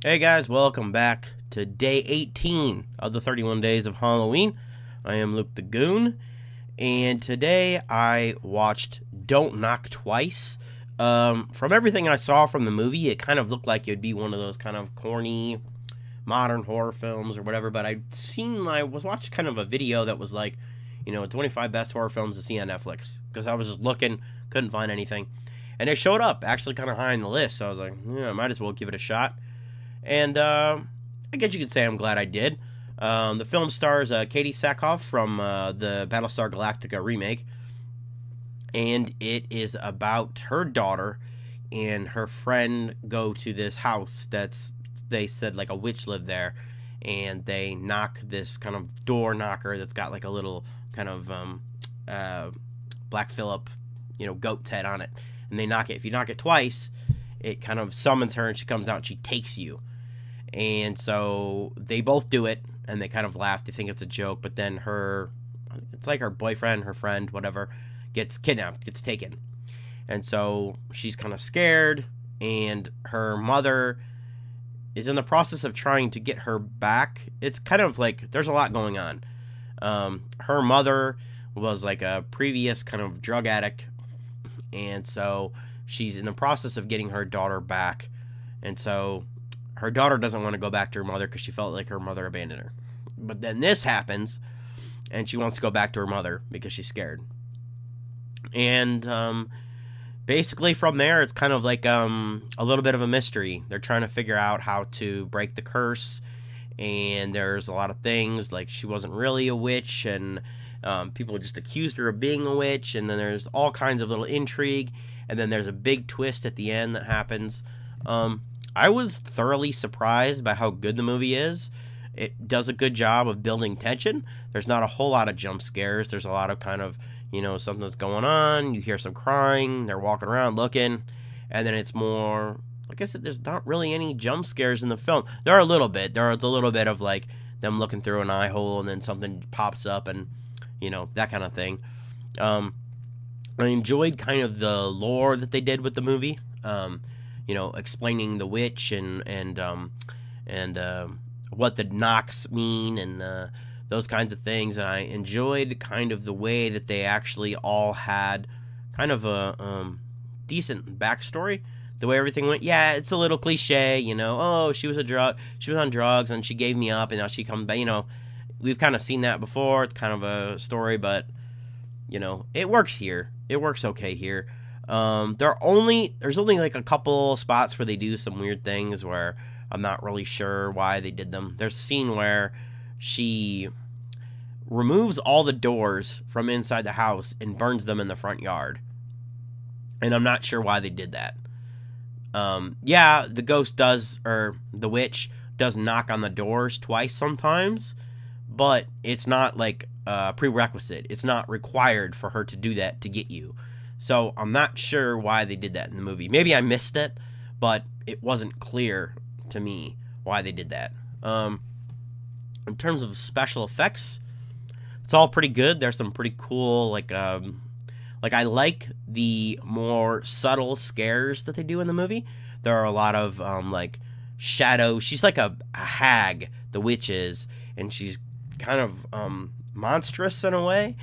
Hey guys, welcome back to day 18 of the 31 days of Halloween. I am Luke the Goon, and today I watched Don't Knock Twice. From everything I saw from the movie, it kind of looked like it would be one of those kind of corny modern horror films or whatever, but I was watching kind of a video that was like, 25 best horror films to see on Netflix, because I was just looking, couldn't find anything, and it showed up actually kind of high on the list, so I was like, yeah, I might as well give it a shot. And I guess you could say I'm glad I did. The film stars Katee Sackhoff from the Battlestar Galactica remake, and it is about her daughter and her friend go to this house they said like a witch lived there, and they knock this kind of door knocker that's got like a little kind of Black Phillip, goat's head on it, and they knock it. If you knock it twice, it kind of summons her, and she comes out and she takes you. And so they both do it, and they kind of laugh. They think it's a joke, but then it's like her boyfriend, her friend, whatever, gets kidnapped, gets taken. And so she's kind of scared, and her mother is in the process of trying to get her back. It's kind of like there's a lot going on. Her mother was like a previous kind of drug addict, and so she's in the process of getting her daughter back. And so her daughter doesn't want to go back to her mother because she felt like her mother abandoned her. But then this happens, and she wants to go back to her mother because she's scared. And basically from there, it's kind of like a little bit of a mystery. They're trying to figure out how to break the curse, and there's a lot of things, like she wasn't really a witch, and people just accused her of being a witch, and then there's all kinds of little intrigue, and then there's a big twist at the end that happens. I was thoroughly surprised by how good the movie is. It does a good job of building tension. There's not a whole lot of jump scares. There's a lot of kind of, something's going on. You hear some crying. They're walking around looking. And then it's more, like I said, there's not really any jump scares in the film. There are a little bit. There's a little bit of like them looking through an eye hole and then something pops up and, that kind of thing. I enjoyed kind of the lore that they did with the movie. Explaining the witch and what the knocks mean and those kinds of things. And I enjoyed kind of the way that they actually all had kind of a decent backstory. The way everything went, yeah, it's a little cliche, oh, she was on drugs and she gave me up and now she comes back, we've kind of seen that before. It's kind of a story, but, it works here. It works okay here. There's only like a couple spots where they do some weird things where I'm not really sure why they did them. There's a scene where she removes all the doors from inside the house and burns them in the front yard. And I'm not sure why they did that. Yeah, the ghost does, or the witch does knock on the doors twice sometimes, but it's not like a prerequisite. It's not required for her to do that to get you. So I'm not sure why they did that in the movie. Maybe I missed it, but it wasn't clear to me why they did that. In terms of special effects, it's all pretty good. There's some pretty cool, like I like the more subtle scares that they do in the movie. There are a lot of like shadow. She's like a hag, the witch is, and she's kind of monstrous in a way.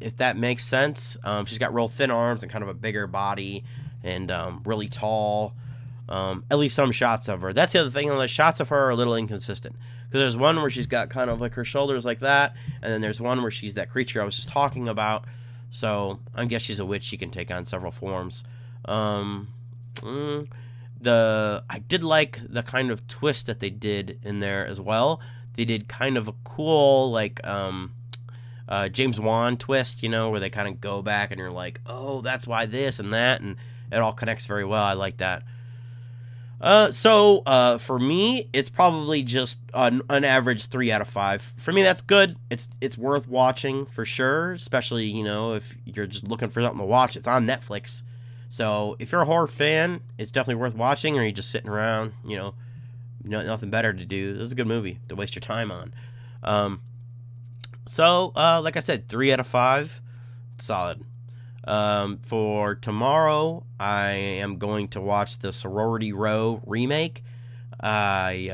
If that makes sense. She's got real thin arms and kind of a bigger body and really tall. At least some shots of her. That's the other thing. The shots of her are a little inconsistent. Because there's one where she's got kind of like her shoulders like that, and then there's one where she's that creature I was just talking about. So I guess she's a witch. She can take on several forms. I did like the kind of twist that they did in there as well. They did kind of a cool like James Wan twist, where they kind of go back and you're like, oh, that's why this and that, and it all connects very well. I like that. So for me, it's probably just an average 3 out of 5. For me, that's good. It's worth watching for sure, especially, if you're just looking for something to watch. It's on Netflix. So if you're a horror fan, it's definitely worth watching, or you're just sitting around, nothing better to do. This is a good movie to waste your time on. So like I said, 3 out of 5. Solid. For tomorrow, I am going to watch the Sorority Row remake. I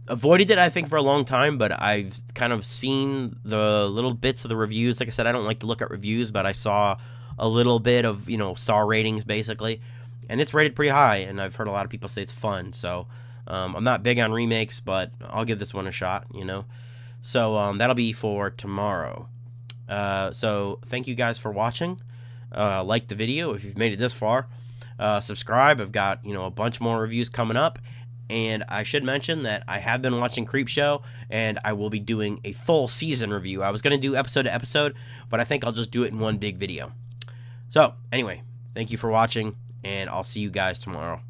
avoided it, I think, for a long time, but I've kind of seen the little bits of the reviews. Like I said, I don't like to look at reviews, but I saw a little bit of, star ratings, basically, and it's rated pretty high, and I've heard a lot of people say it's fun, so I'm not big on remakes, but I'll give this one a shot, So that'll be for tomorrow. So thank you guys for watching. Like the video if you've made it this far. Subscribe. I've got, a bunch more reviews coming up. And I should mention that I have been watching Creepshow, and I will be doing a full season review. I was going to do episode to episode, but I think I'll just do it in one big video. So, anyway, thank you for watching, and I'll see you guys tomorrow.